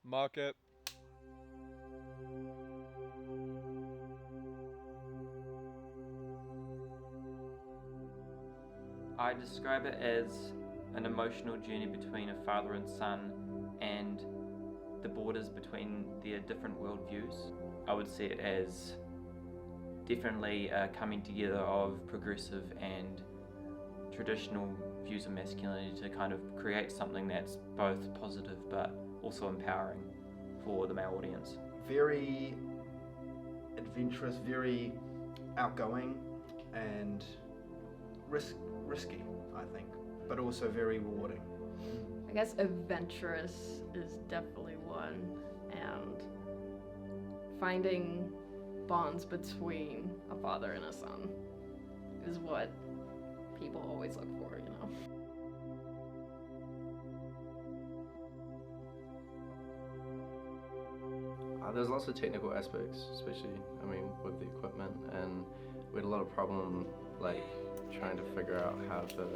Market. I describe it as an emotional journey between a father and son and the borders between their different worldviews. I would see it as definitely a coming together of progressive and traditional views of masculinity to kind of create something that's both positive but also empowering for the male audience. Very adventurous, very outgoing and risky, I think, but also very rewarding. I guess adventurous is definitely one, and finding bonds between a father and a son is what people always look for, you know. There's lots of technical aspects, especially, with the equipment, and we had a lot of problem, trying to figure out how to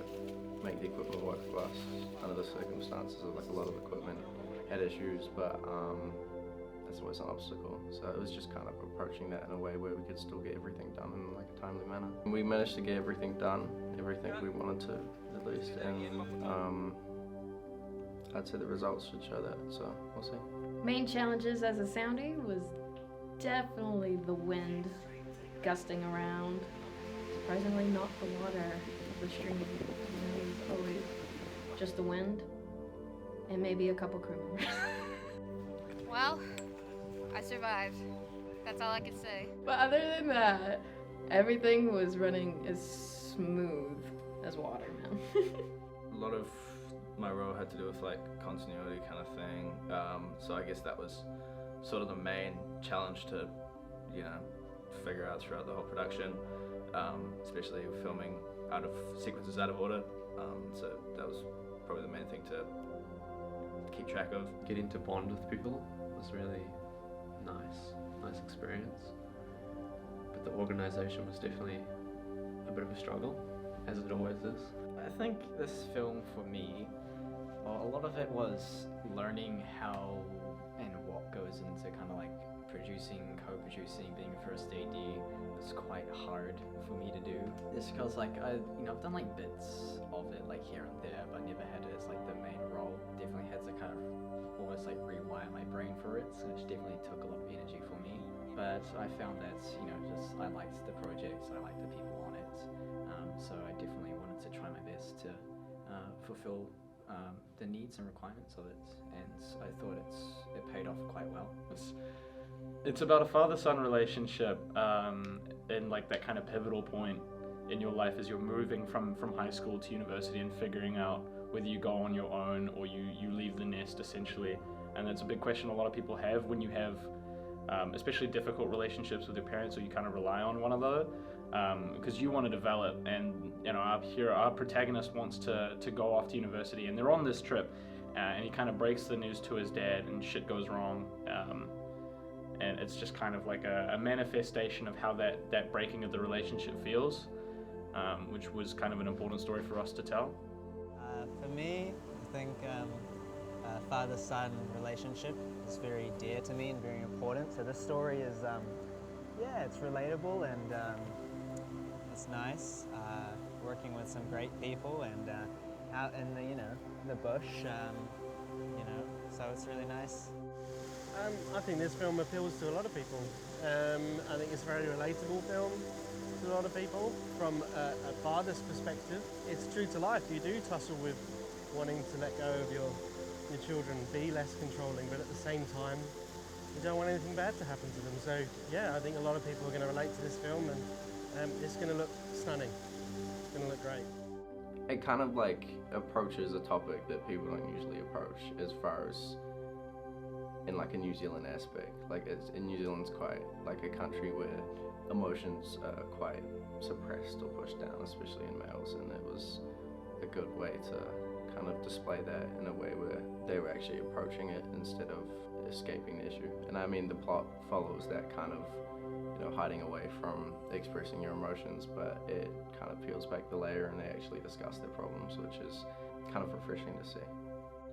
make the equipment work for us under the circumstances of, a lot of equipment had issues, but that's always an obstacle. So it was just kind of approaching that in a way where we could still get everything done in, a timely manner. We managed to get everything done, everything we wanted to, at least, and I'd say the results should show that, so we'll see. Main challenges as a soundie was definitely the wind gusting around. Surprisingly, not the water of the stream. It was always just the wind and maybe a couple crew members. Well, I survived. That's all I can say. But other than that, everything was running as smooth as water, man. A lot of my role had to do with continuity kind of thing, so I guess that was sort of the main challenge to figure out throughout the whole production, especially filming sequences out of order, so that was probably the main thing to keep track of. Getting to bond with people was really nice experience, but the organisation was definitely a bit of a struggle, as it always is. I think this film for me, a lot of it was learning how and what goes into kind of producing, co-producing, being a first AD was quite hard for me to do. It's because I've done bits of it here and there, but never had it as the main role. Definitely had to kind of almost rewire my brain for it, which definitely took a lot of energy for me. But I found that I liked the project, I liked the people on it, so I definitely wanted to try my best to fulfill the needs and requirements of it, and I thought it paid off quite well. It's about a father-son relationship, and that kind of pivotal point in your life as you're moving from high school to university and figuring out whether you go on your own or you leave the nest, essentially. And that's a big question a lot of people have when you have especially difficult relationships with your parents, or you kind of rely on one another, because you want to develop, and our protagonist wants to go off to university, and they're on this trip, and he kind of breaks the news to his dad, and shit goes wrong, and it's just kind of a manifestation of how that breaking of the relationship feels, which was kind of an important story for us to tell. For me, I think father-son relationship is very dear to me and very important. So this story is, it's relatable and it's nice. Working with some great people and out in the bush, so it's really nice. I think this film appeals to a lot of people. I think it's a very relatable film to a lot of people. From a father's perspective, it's true to life. You do tussle with wanting to let go of your children, be less controlling, but at the same time, you don't want anything bad to happen to them. So yeah, I think a lot of people are going to relate to this film, and it's going to look stunning. It's going to look great. It kind of approaches a topic that people don't usually approach, as far as in a New Zealand aspect. New Zealand's quite a country where emotions are quite suppressed or pushed down, especially in males, and it was a good way to kind of display that in a way where they were actually approaching it instead of escaping the issue. And I mean, the plot follows that kind of, hiding away from expressing your emotions, but it kind of peels back the layer and they actually discuss their problems, which is kind of refreshing to see.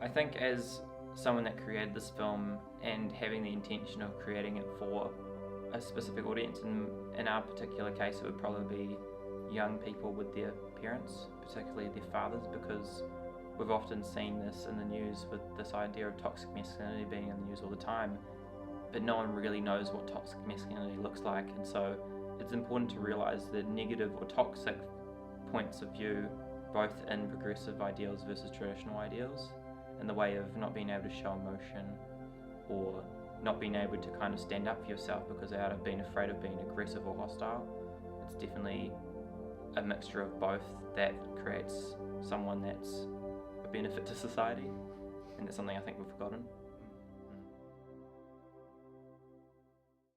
I think as someone that created this film and having the intention of creating it for a specific audience. In our particular case, it would probably be young people with their parents, particularly their fathers, because we've often seen this in the news with this idea of toxic masculinity being in the news all the time, but no one really knows what toxic masculinity looks like, and so it's important to realise the negative or toxic points of view both in progressive ideals versus traditional ideals, in the way of not being able to show emotion or not being able to kind of stand up for yourself because out of being afraid of being aggressive or hostile. It's definitely a mixture of both that creates someone that's a benefit to society, and that's something I think we've forgotten.